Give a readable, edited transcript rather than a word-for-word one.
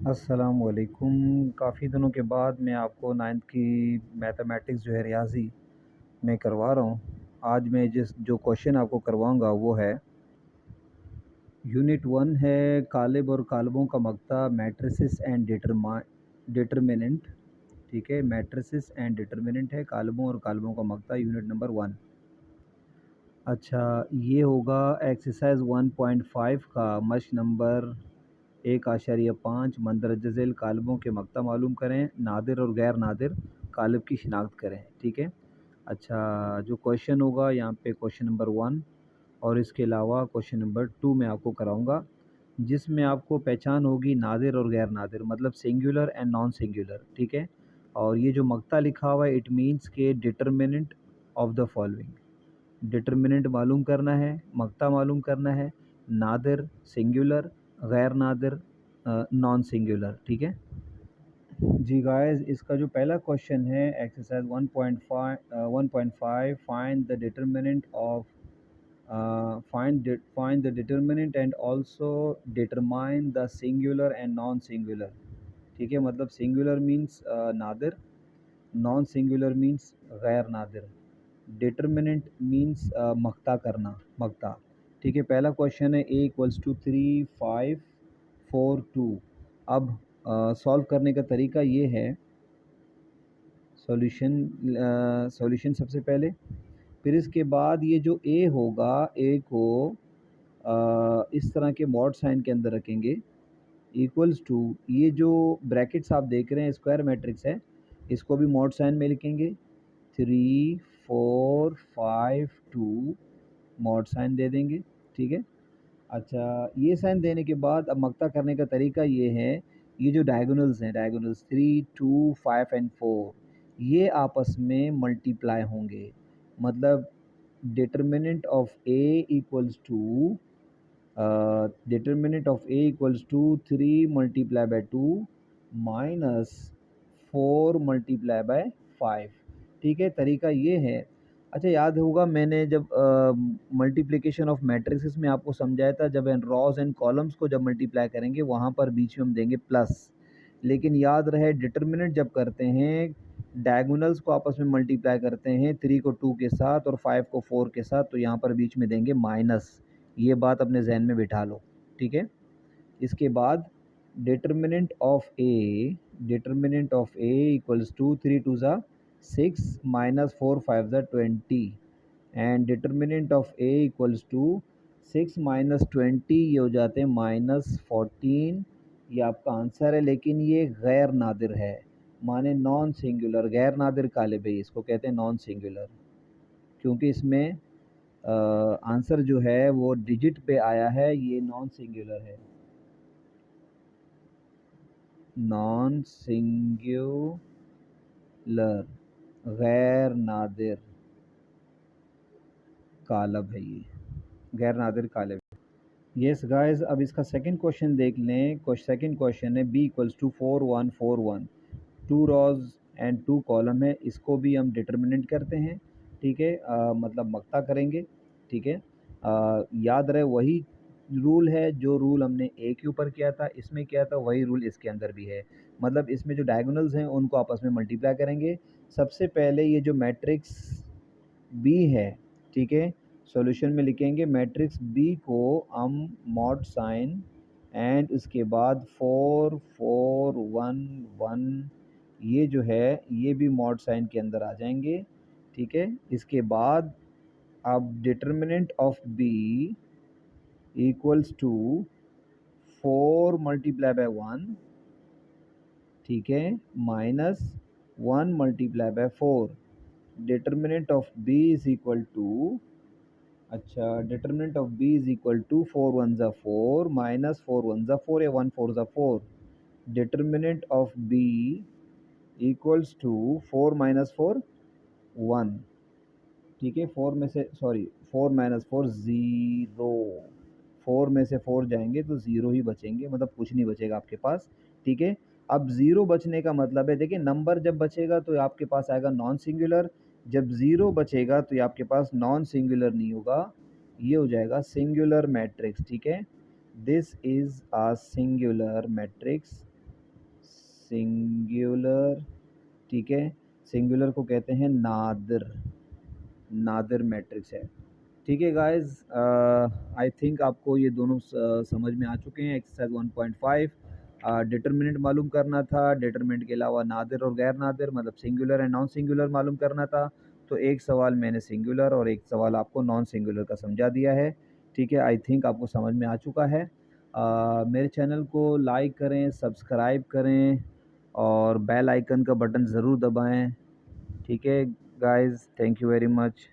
अस्सलामुअलैकुम। काफ़ी दिनों के बाद मैं आपको 9th की मैथमेटिक्स जो है रियाज़ी में करवा रहा हूँ। आज मैं जो क्वेश्चन आपको करवाऊँगा वो है यूनिट 1 है कालिब और कालबों का मकता मैट्रिसेस एंड डिटरमिनेंट। ठीक है, मैट्रिसेस एंड डिटरमिनेंट है कालबों और कालबों का मकता यूनिट नंबर 1। अच्छा, ये होगा एक्सरसाइज 1.5 का मश्क नंबर 1.5 मंदरज झैल कालबों के मकता मालूम करें, नादिर और गैर नादिर कालिब की शिनाख्त करें। ठीक है। अच्छा, जो क्वेश्चन होगा यहाँ पे क्वेश्चन नंबर 1 और इसके अलावा क्वेश्चन नंबर 2 मैं आपको कराऊंगा, जिसमें आपको पहचान होगी नादिर और गैर नादिर, मतलब सिंगुलर एंड नॉन सिंगुलर। ठीक है। और ये जो मकता लिखा हुआ है इट मीन्स के determinant of the following. Determinant मालूम करना है, मकता मालूम करना है, नादिर सिंगुलर, गैर नादिर नॉन सिंगुलर। ठीक है जी गाइस, इसका जो पहला क्वेश्चन है exercise 1.5 find the determinant of find the determinant and also determine the singular and non singular। ठीक है, मतलब singular means Nadir, non singular means गैर नादिर, डिटर्मिनेंट मीन्स मकता करना, मकता। ठीक है, पहला क्वेश्चन है a इक्वल्स टू 3 5 4 2। अब सॉल्व करने का तरीका ये है, सॉल्यूशन सबसे पहले, फिर इसके बाद ये जो a होगा, a को इस तरह के मॉड साइन के अंदर रखेंगे, इक्वल्स टू, ये जो ब्रैकेट्स आप देख रहे हैं स्क्वायर मैट्रिक्स है, इसको भी मॉड साइन में लिखेंगे, 3 4 5 2 मॉड साइन दे देंगे। ठीक है। अच्छा, ये साइन देने के बाद अब मक्ता करने का तरीका ये है, ये जो डायगोनल्स हैं, डायगोनल्स 3 2 5 एंड 4, ये आपस में मल्टीप्लाई होंगे, मतलब determinant of a equals to determinant of a equals to 3 multiply by 2 minus 4 multiply by 5। ठीक है, तरीका ये है। अच्छा, याद होगा मैंने जब मल्टीप्लिकेशन ऑफ मैट्रिसेस में आपको समझाया था, जब रॉज एंड कॉलम्स को जब मल्टीप्लाई करेंगे वहाँ पर बीच में हम देंगे प्लस, लेकिन याद रहे डिटर्मिनेंट जब करते हैं डायगोनल्स को आपस में मल्टीप्लाई करते हैं, 3 को 2 के साथ और 5 को 4 के साथ, तो यहाँ पर बीच में देंगे माइनस। ये बात अपने जहन में बिठा लो। ठीक है। इसके बाद determinant of A equals to 3 2 ज़ा 6 माइनस 4 5 ज़ा 20 and determinant of A equals to 6 minus 20, ये हो जाते हैं -14। ये आपका आंसर है, लेकिन ये गैर नादिर है, माने नॉन सिंगुलर, गैर नादिर कालिब है, इसको कहते हैं नॉन सिंगुलर, क्योंकि इसमें आंसर जो है वो डिजिट पे आया है, ये नॉन सिंगुलर है, नॉन सिंगुलर, गैर नादिर कालब है, ये गैर नादिर कालब। यस गाइस, अब इसका सेकंड क्वेश्चन देख लें। सेकंड क्वेश्चन है b equals to 4 1 4 1, 2 rows and 2 column है, इसको भी हम डिटर्मिनेंट करते हैं। ठीक है, मतलब मक्ता करेंगे। ठीक है। याद रहे वही रूल है जो रूल हमने ए के ऊपर किया था, इसमें किया था, वही रूल इसके अंदर भी है, मतलब इसमें जो डायगोनल्स हैं उनको आपस में मल्टीप्लाई करेंगे। सबसे पहले ये जो मैट्रिक्स बी है, ठीक है, सॉल्यूशन में लिखेंगे मैट्रिक्स बी को हम मॉड साइन एंड उसके बाद 4 4 1 1, ये जो है ये भी मॉड साइन के अंदर आ जाएंगे। ठीक है। इसके बाद अब determinant of B equals to 4 multiply by 1, ठीक है, minus 1 multiply by 4। Determinant of b is equal to, अच्छा, determinant of b is equal to 4 1 ज़ा 4 माइनस 4 1 ज़ा 4 या 1 4 ज़ा 4। Determinant of b equals to 4 minus 4 1। ठीक है, 4 में से, सॉरी, 4 माइनस 4 ज़ीरो, 4 में से 4 जाएंगे तो ज़ीरो ही बचेंगे, मतलब कुछ नहीं बचेगा आपके पास। ठीक है। अब ज़ीरो बचने का मतलब है, देखिए नंबर जब बचेगा तो आपके पास आएगा नॉन सिंगुलर, जब ज़ीरो बचेगा तो ये आपके पास नॉन सिंगुलर नहीं होगा, ये हो जाएगा सिंगुलर मैट्रिक्स। ठीक है, this is a singular matrix singular, ठीक है। सिंगुलर को कहते हैं नादिर, नादिर मैट्रिक्स है। ठीक है गाइस, आई थिंक आपको ये दोनों समझ में आ चुके हैं। एक्सरसाइज 1.5 डिटरमिनेंट मालूम करना था, डिटरमिनेंट के अलावा नादिर और गैर नादिर मतलब सिंगुलर एंड नॉन सिंगुलर मालूम करना था। तो एक सवाल मैंने सिंगुलर और एक सवाल आपको नॉन सिंगुलर का समझा दिया है। ठीक है, आई थिंक आपको समझ में आ चुका है। मेरे चैनल को लाइक करें, सब्सक्राइब करें और बेल आइकन का बटन ज़रूर दबाएं। ठीक है guys, thank you very much.